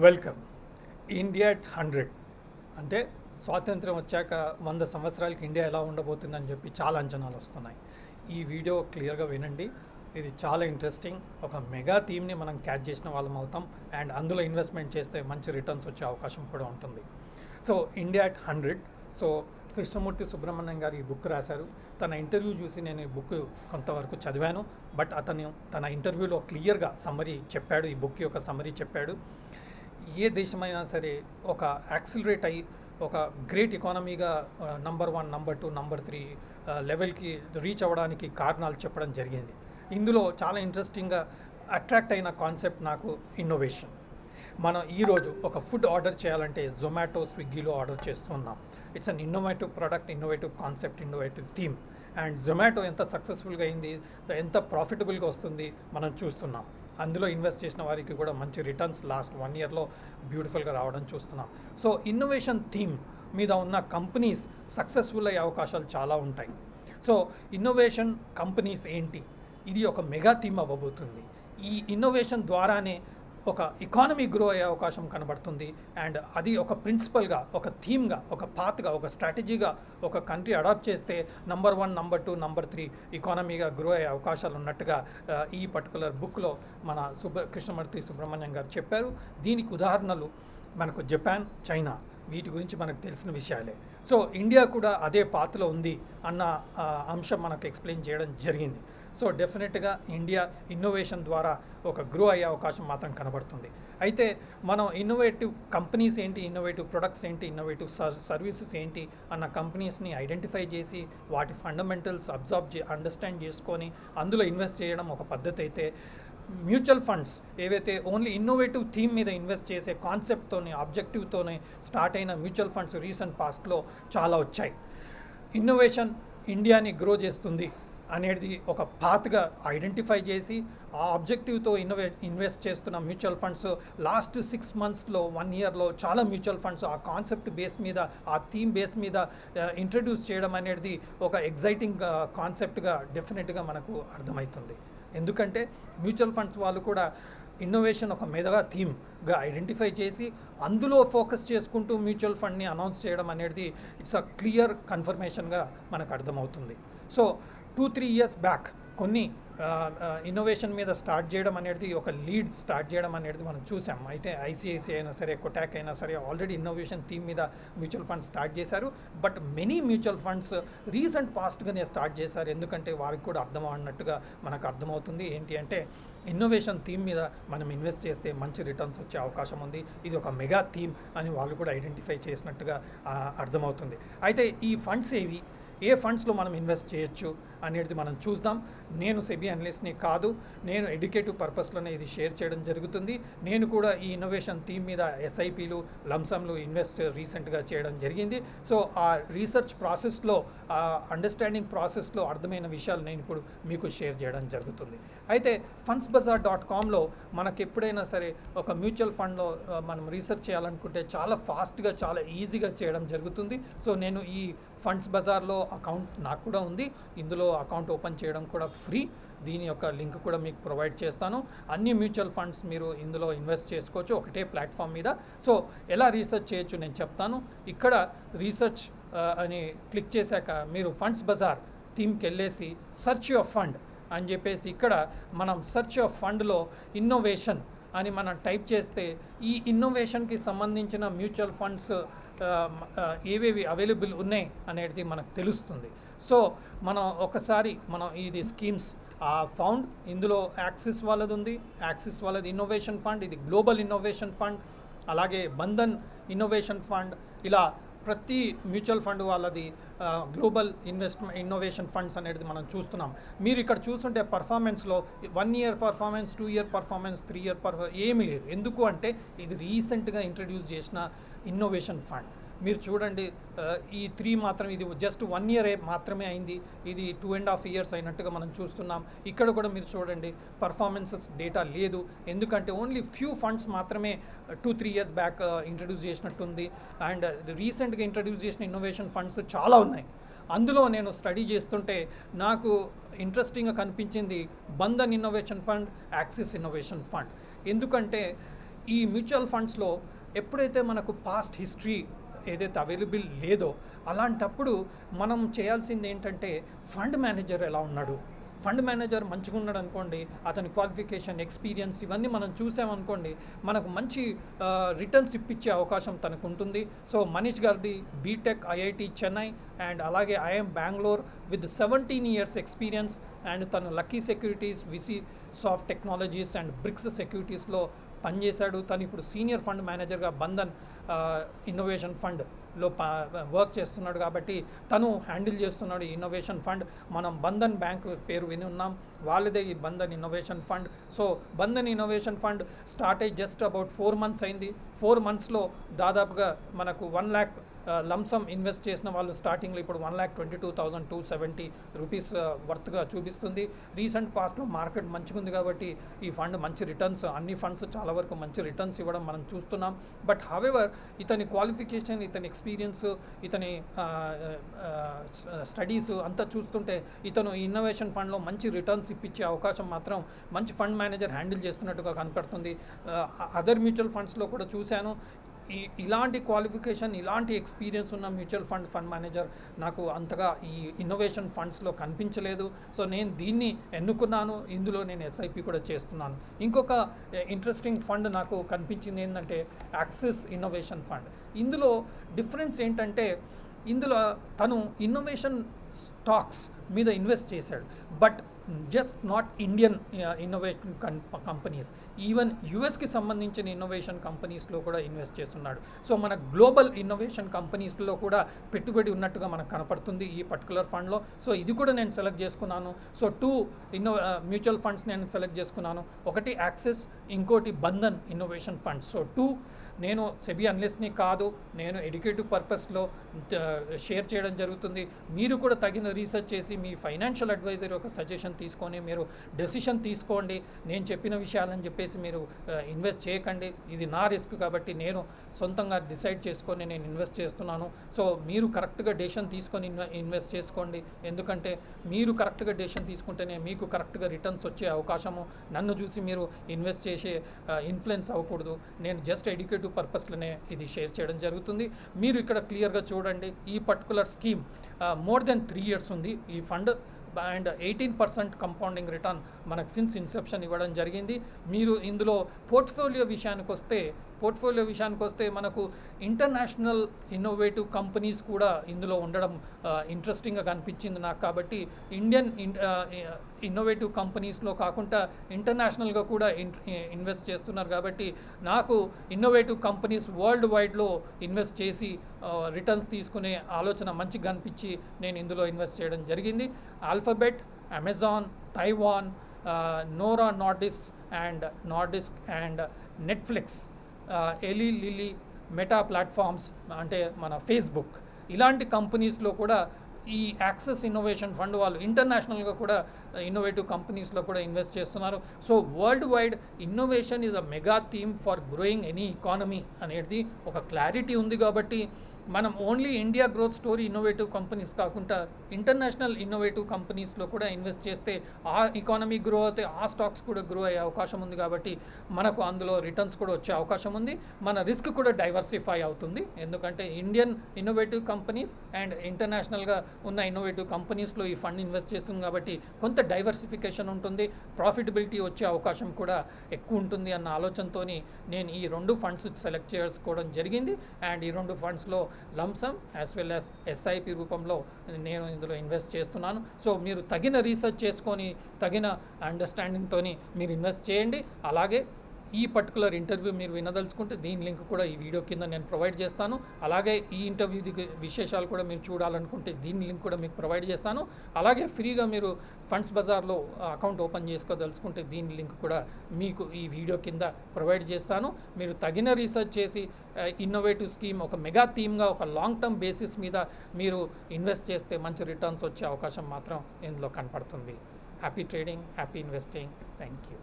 Welcome. India at 100 అంటే స్వాతంత్రం వచ్చాక 100 సంవత్సరాలకి ఇండియా ఎలా ఉండబోతుందని చెప్పి చాలా అంచనాలు వస్తున్నాయి. ఈ వీడియో క్లియర్గా వినండి, ఇది చాలా ఇంట్రెస్టింగ్. ఒక మెగా థీమ్ని మనం క్యాచ్ చేసిన వాళ్ళం అవుతాం అండ్ అందులో ఇన్వెస్ట్మెంట్ చేస్తే మంచి రిటర్న్స్ వచ్చే అవకాశం కూడా ఉంటుంది. So India at 100. So Krishnamurthy Subrahmanyam గారు ఈ బుక్ రాశారు. తన ఇంటర్వ్యూ చూసి నేను ఈ బుక్ కొంతవరకు చదివాను, బట్ అతను తన ఇంటర్వ్యూలో క్లియర్గా సమ్మరీ చెప్పాడు, ఈ బుక్ యొక్క సమ్మరీ చెప్పాడు. ఏ దేశమైనా సరే ఒక యాక్సిలరేట్ అయ్యి ఒక గ్రేట్ ఎకానమీగా నంబర్ 1, నంబర్ 2, నంబర్ 3 లెవెల్కి రీచ్ అవ్వడానికి కారణాలు చెప్పడం జరిగింది. ఇందులో చాలా ఇంట్రెస్టింగ్గా అట్రాక్ట్ అయిన కాన్సెప్ట్ నాకు ఇన్నోవేషన్. మనం ఈరోజు ఒక ఫుడ్ ఆర్డర్ చేయాలంటే జొమాటో, స్విగ్గీలో ఆర్డర్ చేస్తున్నాం. It's an innovative product, innovative concept, innovative theme. And Zomato ఎంత సక్సెస్ఫుల్గా అయింది, ఎంత ప్రాఫిటబుల్గా వస్తుంది మనం చూస్తున్నాం. అందులో ఇన్వెస్ట్ చేసిన వారికి కూడా మంచి రిటర్న్స్ లాస్ట్ 1 ఇయర్లో బ్యూటిఫుల్గా రావడం చూస్తున్నాం. సో ఇన్నోవేషన్ థీమ్ మీద ఉన్న కంపెనీస్ సక్సెస్ఫుల్ అయ్యే అవకాశాలు చాలా ఉంటాయి. సో ఇన్నోవేషన్ కంపెనీస్ ఏంటి, ఇది ఒక మెగా థీమ్ అవ్వబోతుంది. ఈ ఇన్నోవేషన్ ద్వారానే ఒక ఎకానమీ గ్రో అయ్యే అవకాశం కనబడుతుంది. అండ్ అది ఒక ప్రిన్సిపల్గా, ఒక థీమ్గా, ఒక పాత్గా, ఒక స్ట్రాటజీగా ఒక కంట్రీ అడాప్ట్ చేస్తే నంబర్ 1, నంబర్ 2, నంబర్ 3 ఎకానమీగా గ్రో అయ్యే అవకాశాలు ఉన్నట్టుగా ఈ పర్టికులర్ బుక్లో మన కృష్ణమూర్తి సుబ్రహ్మణ్యం గారు చెప్పారు. దీనికి ఉదాహరణలు మనకు జపాన్, చైనా, వీటి గురించి మనకు తెలిసిన విషయాలే. సో ఇండియా కూడా అదే పాత్రలో ఉంది అన్న అంశం మనకు ఎక్స్ప్లెయిన్ చేయడం జరిగింది. సో డెఫినెట్గా ఇండియా ఇన్నోవేషన్ ద్వారా ఒక గ్రో అయ్యే అవకాశం మాత్రం కనబడుతుంది. అయితే మనం ఇన్నోవేటివ్ కంపెనీస్ ఏంటి, ఇన్నోవేటివ్ ప్రొడక్ట్స్ ఏంటి, ఇన్నోవేటివ్ సర్వీసెస్ ఏంటి అన్న కంపెనీస్ని ఐడెంటిఫై చేసి వాటి ఫండమెంటల్స్ అండర్స్టాండ్ చేసుకొని అందులో ఇన్వెస్ట్ చేయడం ఒక పద్ధతి అయితే, మ్యూచువల్ ఫండ్స్ ఏవైతే ఓన్లీ ఇన్నోవేటివ్ థీమ్ మీద ఇన్వెస్ట్ చేసే కాన్సెప్ట్తోనే, ఆబ్జెక్టివ్తోనే స్టార్ట్ అయిన మ్యూచువల్ ఫండ్స్ రీసెంట్ పాస్ట్లో చాలా వచ్చాయి. ఇన్నోవేషన్ ఇండియాని గ్రో చేస్తుంది అనేది ఒక పాత్గా ఐడెంటిఫై చేసి ఆ ఆబ్జెక్టివ్తో ఇన్వెస్ట్ చేస్తున్న మ్యూచువల్ ఫండ్స్ లాస్ట్ 6 మంత్స్లో, 1 ఇయర్లో చాలా మ్యూచువల్ ఫండ్స్ ఆ కాన్సెప్ట్ బేస్ మీద, ఆ థీమ్ బేస్ మీద ఇంట్రడ్యూస్ చేయడం అనేది ఒక ఎగ్జైటింగ్ కాన్సెప్ట్గా డెఫినెట్గా మనకు అర్థమవుతుంది. ఎందుకంటే మ్యూచువల్ ఫండ్స్ వాళ్ళు కూడా ఇన్నోవేషన్ ఒక మెగా థీమ్గా ఐడెంటిఫై చేసి అందులో ఫోకస్ చేసుకుంటూ మ్యూచువల్ ఫండ్ని అనౌన్స్ చేయడం అనేది ఇట్స్ అ క్లియర్ కన్ఫర్మేషన్గా మనకు అర్థమవుతుంది. సో 2-3 ఇయర్స్ బ్యాక్ కొన్ని ఇన్నోవేషన్ మీద స్టార్ట్ చేయడం అనేది, ఒక లీడ్ స్టార్ట్ చేయడం అనేది మనం చూసాం. అయితే ఐసిఐసిఐ అయినా సరే, కొటాక్ అయినా సరే ఆల్రెడీ ఇన్నోవేషన్ థీమ్ మీద మ్యూచువల్ ఫండ్స్ స్టార్ట్ చేశారు. But many mutual funds recent పాస్ట్గానే స్టార్ట్ చేశారు. ఎందుకంటే వారికి కూడా అర్థం అన్నట్టుగా మనకు అర్థమవుతుంది. ఏంటి అంటే ఇన్నోవేషన్ థీమ్ మీద మనం ఇన్వెస్ట్ చేస్తే మంచి రిటర్న్స్ వచ్చే అవకాశం ఉంది, ఇది ఒక మెగా థీమ్ అని వాళ్ళు కూడా ఐడెంటిఫై చేసినట్టుగా అర్థమవుతుంది. అయితే ఈ ఫండ్స్ ఏవి, ఏ ఫండ్స్లో మనం ఇన్వెస్ట్ చేయొచ్చు అనేది మనం చూద్దాం. నేను సెబీ అనలిస్ట్ని కాదు, నేను ఎడ్యుకేటివ్ పర్పస్లోనే ఇది షేర్ చేయడం జరుగుతుంది. నేను కూడా ఈ ఇన్నోవేషన్ థీమ్ మీద ఎస్ఐపీలు, లంసమ్లు ఇన్వెస్ట్ రీసెంట్గా చేయడం జరిగింది. సో ఆ రీసెర్చ్ ప్రాసెస్లో, ఆ అండర్స్టాండింగ్ ప్రాసెస్లో అర్థమైన విషయాలు నేను ఇప్పుడు మీకు షేర్ చేయడం జరుగుతుంది. అయితే fundsbazaar.comలో మనకు ఎప్పుడైనా సరే ఒక మ్యూచువల్ ఫండ్లో మనం రీసెర్చ్ చేయాలనుకుంటే చాలా ఫాస్ట్గా, చాలా ఈజీగా చేయడం జరుగుతుంది. సో నేను ఈ ఫండ్స్ బజార్లో అకౌంట్ నాకు కూడా ఉంది, ఇందులో అకౌంట్ ఓపెన్ చేయడం కూడా ఫ్రీ. దీని యొక్క లింక్ కూడా మీకు ప్రొవైడ్ చేస్తాను. అన్ని మ్యూచువల్ ఫండ్స్ మీరు ఇందులో ఇన్వెస్ట్ చేసుకోవచ్చు ఒకటే ప్లాట్ఫామ్ మీద. సో ఎలా రీసెర్చ్ చేయొచ్చు నేను చెప్తాను. ఇక్కడ రీసెర్చ్ అని క్లిక్ చేశాక మీరు ఫండ్స్ బజార్ థీమ్కి వెళ్ళేసి సెర్చ్ యువర్ ఫండ్ అని చెప్పేసి ఇక్కడ మనం సెర్చ్ యువర్ ఫండ్లో ఇన్నోవేషన్ అని మనం టైప్ చేస్తే ఈ ఇన్నోవేషన్కి సంబంధించిన మ్యూచువల్ ఫండ్స్ ఏవేవి అవైలబుల్ ఉన్నాయి అనేది మనకు తెలుస్తుంది. సో మనం ఒకసారి ఇది స్కీమ్స్ ఫౌండ్, ఇందులో యాక్సిస్ వాళ్ళది ఉంది, యాక్సిస్ వాళ్ళది ఇన్నోవేషన్ ఫండ్, ఇది గ్లోబల్ ఇన్నోవేషన్ ఫండ్, అలాగే బంధన్ ఇన్నోవేషన్ ఫండ్, ఇలా ప్రతి మ్యూచువల్ ఫండ్ వాళ్ళది గ్లోబల్ ఇన్నోవేషన్ ఫండ్స్ అనేది మనం చూస్తున్నాం. మీరు ఇక్కడ చూస్తుంటే పర్ఫార్మెన్స్లో 1 year performance, 2 year performance, 3 year ఏమీ లేదు. ఎందుకు అంటే ఇది రీసెంట్గా ఇంట్రడ్యూస్ చేసిన ఇన్నోవేషన్ ఫండ్. మీరు చూడండి, ఈ 3 మాత్రం, ఇది జస్ట్ 1 ఇయర్ మాత్రమే అయింది, ఇది 2.5 ఇయర్స్ అయినట్టుగా మనం చూస్తున్నాం. ఇక్కడ కూడా మీరు చూడండి పర్ఫార్మెన్సెస్ డేటా లేదు, ఎందుకంటే ఓన్లీ ఫ్యూ ఫండ్స్ మాత్రమే 2-3 ఇయర్స్ బ్యాక్ ఇంట్రడ్యూస్ చేసినట్టుంది. అండ్ రీసెంట్గా ఇంట్రడ్యూస్ చేసిన ఇన్నోవేషన్ ఫండ్స్ చాలా ఉన్నాయి. అందులో నేను స్టడీ చేస్తుంటే నాకు ఇంట్రెస్టింగ్గా కనిపించింది Bandhan innovation fund, axis innovation fund. ఎందుకంటే ఈ మ్యూచువల్ ఫండ్స్లో ఎప్పుడైతే మనకు పాస్ట్ హిస్టరీ ఏదైతే అవైలబుల్ లేదో అలాంటప్పుడు మనం చేయాల్సింది ఏంటంటే ఫండ్ మేనేజర్ ఎలా ఉన్నాడు, ఫండ్ మేనేజర్ మంచిగా ఉన్నాడు అనుకోండి, అతని క్వాలిఫికేషన్, ఎక్స్పీరియన్స్ ఇవన్నీ మనం చూసామనుకోండి, మనకు మంచి రిటర్న్స్ ఇప్పించే అవకాశం తనకు ఉంటుంది. సో మనీష్ గారిది బీటెక్ ఐఐటి చెన్నై అండ్ అలాగే IIM Bengaluru with 17 years experience and తను lucky securities, VC soft technologies and Brics సెక్యూరిటీస్లో పనిచేశాడు. తను ఇప్పుడు సీనియర్ ఫండ్ మేనేజర్గా బంధన్ ఇన్నోవేషన్ ఫండ్లో వర్క్ చేస్తున్నాడు కాబట్టి తను హ్యాండిల్ చేస్తున్నాడు ఈ ఇన్నోవేషన్ ఫండ్. మనం బంధన్ బ్యాంక్ పేరు విని ఉన్నాం, వాళ్ళదే ఈ Bandhan innovation fund. So Bandhan innovation fund start అయ్యి జస్ట్ అబౌట్ 4 months అయింది. 4 monthsలో దాదాపుగా మనకు 1 lakh లంసమ్ ఇన్వెస్ట్ చేసిన వాళ్ళు స్టార్టింగ్లో ఇప్పుడు 1,22,270 రూపీస్ వర్త్గా చూపిస్తుంది. రీసెంట్ పాస్ట్లో మార్కెట్ మంచిగా ఉంది కాబట్టి ఈ ఫండ్ మంచి రిటర్న్స్, అన్ని ఫండ్స్ చాలా వరకు మంచి రిటర్న్స్ ఇవ్వడం మనం చూస్తున్నాం. బట్ హవెవర్ ఇతని క్వాలిఫికేషన్, ఇతని ఎక్స్పీరియన్స్, ఇతని స్టడీస్ అంతా చూస్తుంటే ఇతను ఇన్నోవేషన్ ఫండ్లో మంచి రిటర్న్స్ ఇప్పించే అవకాశం మాత్రం మంచి ఫండ్ మేనేజర్ హ్యాండిల్ చేస్తున్నట్టుగా కనపడుతుంది. అదర్ మ్యూచువల్ ఫండ్స్లో కూడా చూశాను, ఇలాంటి క్వాలిఫికేషన్, ఇలాంటి ఎక్స్పీరియన్స్ ఉన్న మ్యూచువల్ ఫండ్ మేనేజర్ నాకు అంతగా ఈ ఇన్నోవేషన్ ఫండ్స్లో కనిపించలేదు. సో నేను దీన్ని ఎన్నుకున్నాను, ఇందులో నేను ఎస్ఐపి కూడా చేస్తున్నాను. ఇంకొక ఇంట్రెస్టింగ్ ఫండ్ నాకు కనిపించింది ఏంటంటే యాక్సిస్ ఇన్నోవేషన్ ఫండ్. ఇందులో డిఫరెన్స్ ఏంటంటే ఇందులో తను ఇన్నోవేషన్ స్టాక్స్ మీద ఇన్వెస్ట్ చేశాడు, but just not Indian innovation companies, even యుఎస్కి సంబంధించిన ఇన్నోవేషన్ కంపెనీస్లో కూడా ఇన్వెస్ట్ చేస్తున్నాడు. సో మన గ్లోబల్ ఇన్నోవేషన్ కంపెనీస్లో కూడా పెట్టుబడి ఉన్నట్టుగా మనకు కనపడుతుంది ఈ పర్టికులర్ ఫండ్లో. సో ఇది కూడా నేను సెలెక్ట్ చేసుకున్నాను. సో 2 మ్యూచువల్ ఫండ్స్ నేను సెలెక్ట్ చేసుకున్నాను, ఒకటి యాక్సిస్, ఇంకోటి బంధన్ ఇన్నోవేషన్ ఫండ్స్. సో 2 నేను సెబీ అనలిస్ట్ని కాదు, నేను ఎడ్యుకేటివ్ పర్పస్లో షేర్ చేయడం జరుగుతుంది. మీరు కూడా తగిన రీసెర్చ్ చేసి మీ ఫైనాన్షియల్ అడ్వైజర్ యొక్క సజెషన్ తీసుకొని మీరు డెసిషన్ తీసుకోండి. నేను చెప్పిన విషయాలని చెప్పేసి మీరు ఇన్వెస్ట్ చేయకండి. ఇది నా రిస్క్ కాబట్టి నేను సొంతంగా డిసైడ్ చేసుకొని నేను ఇన్వెస్ట్ చేస్తున్నాను. సో మీరు కరెక్ట్గా డెసిషన్ తీసుకొని ఇన్వెస్ట్ చేసుకోండి. ఎందుకంటే మీరు కరెక్ట్గా డెసిషన్ తీసుకుంటేనే మీకు కరెక్ట్గా రిటర్న్స్ వచ్చే అవకాశము. నన్ను చూసి మీరు ఇన్వెస్ట్ చేసే ఇన్ఫ్లుయెన్స్ అవ్వకూడదు. నేను జస్ట్ ఎడ్యుకేటివ్ పర్పస్లోనే ఇది షేర్ చేయడం జరుగుతుంది. మీరు ఇక్కడ క్లియర్గా చూడండి, ఈ particular scheme more than 3 years ఉంది ఈ ఫండ్ అండ్ 18% కంపౌండింగ్ రిటర్న్ మనకు సిన్స్ ఇన్సెప్షన్ ఇవ్వడం జరిగింది. మీరు ఇందులో పోర్ట్ఫోలియో విషయానికి వస్తే మనకు ఇంటర్నేషనల్ ఇన్నోవేటివ్ కంపెనీస్ కూడా ఇందులో ఉండడం ఇంట్రెస్టింగ్గా కనిపించింది నాకు. కాబట్టి ఇండియన్ ఇన్నోవేటివ్ కంపెనీస్లో కాకుండా ఇంటర్నేషనల్గా కూడా ఇన్వెస్ట్ చేస్తున్నారు కాబట్టి నాకు ఇన్నోవేటివ్ కంపెనీస్ వరల్డ్ వైడ్లో ఇన్వెస్ట్ చేసి రిటర్న్స్ తీసుకునే ఆలోచన మంచిగా కనిపించి నేను ఇందులో ఇన్వెస్ట్ చేయడం జరిగింది. Alphabet, Amazon, Taiwan, Novo Nordisk and Netflix, Eli Lilly, Meta platforms అంటే మన ఫేస్బుక్, ఇలాంటి కంపెనీస్లో కూడా ఈ యాక్సెస్ ఇన్నోవేషన్ ఫండ్ వాళ్ళు ఇంటర్నేషనల్గా కూడా ఇన్నోవేటివ్ కంపెనీస్లో కూడా ఇన్వెస్ట్ చేస్తున్నారు. So world wide innovation is a mega theme for growing any economy అనేది ఒక క్లారిటీ ఉంది. కాబట్టి మనం only India growth story innovative companies కాకుండా ఇంటర్నేషనల్ ఇన్నోవేటివ్ కంపెనీస్లో కూడా ఇన్వెస్ట్ చేస్తే ఆ ఎకానమీ గ్రో అయితే ఆ స్టాక్స్ కూడా గ్రో అయ్యే అవకాశం ఉంది. కాబట్టి మనకు అందులో రిటర్న్స్ కూడా వచ్చే అవకాశం ఉంది. మన రిస్క్ కూడా డైవర్సిఫై అవుతుంది. ఎందుకంటే ఇండియన్ ఇన్నోవేటివ్ కంపెనీస్ అండ్ ఇంటర్నేషనల్గా ఉన్న ఇన్నోవేటివ్ కంపెనీస్లో ఈ ఫండ్ ఇన్వెస్ట్ చేస్తుంది కాబట్టి కొంత డైవర్సిఫికేషన్ ఉంటుంది, ప్రాఫిటబిలిటీ వచ్చే అవకాశం కూడా ఎక్కువ ఉంటుంది అన్న ఆలోచనతో నేను ఈ 2 ఫండ్స్ సెలెక్ట్ చేసుకోవడం జరిగింది. అండ్ ఈ 2 ఫండ్స్లో lump sum as well as SIP రూపంలో నేను ఇందులో ఇన్వెస్ట్ చేస్తున్నాను. సో మీరు తగిన రీసెర్చ్ చేసుకొని తగిన అండర్స్టాండింగ్తో మీరు ఇన్వెస్ట్ చేయండి. అలాగే ఈ పర్టికులర్ ఇంటర్వ్యూ మీరు వినదలుచుకుంటే దీని లింక్ కూడా ఈ వీడియో కింద నేను ప్రొవైడ్ చేస్తాను. అలాగే ఈ ఇంటర్వ్యూ విశేషాలు కూడా మీరు చూడాలనుకుంటే దీని లింక్ కూడా మీకు ప్రొవైడ్ చేస్తాను. అలాగే ఫ్రీగా మీరు ఫండ్స్ బజార్లో అకౌంట్ ఓపెన్ చేసుకోదలుచుకుంటే దీని లింక్ కూడా మీకు ఈ వీడియో కింద ప్రొవైడ్ చేస్తాను. మీరు తగిన రీసెర్చ్ చేసి ఇన్నోవేటివ్ స్కీమ్ ఒక మెగా థీమ్గా ఒక లాంగ్ టర్మ్ బేసిస్ మీద మీరు ఇన్వెస్ట్ చేస్తే మంచి రిటర్న్స్ వచ్చే అవకాశం మాత్రం ఇందులో కనపడుతుంది. Happy trading, happy investing. Thank you.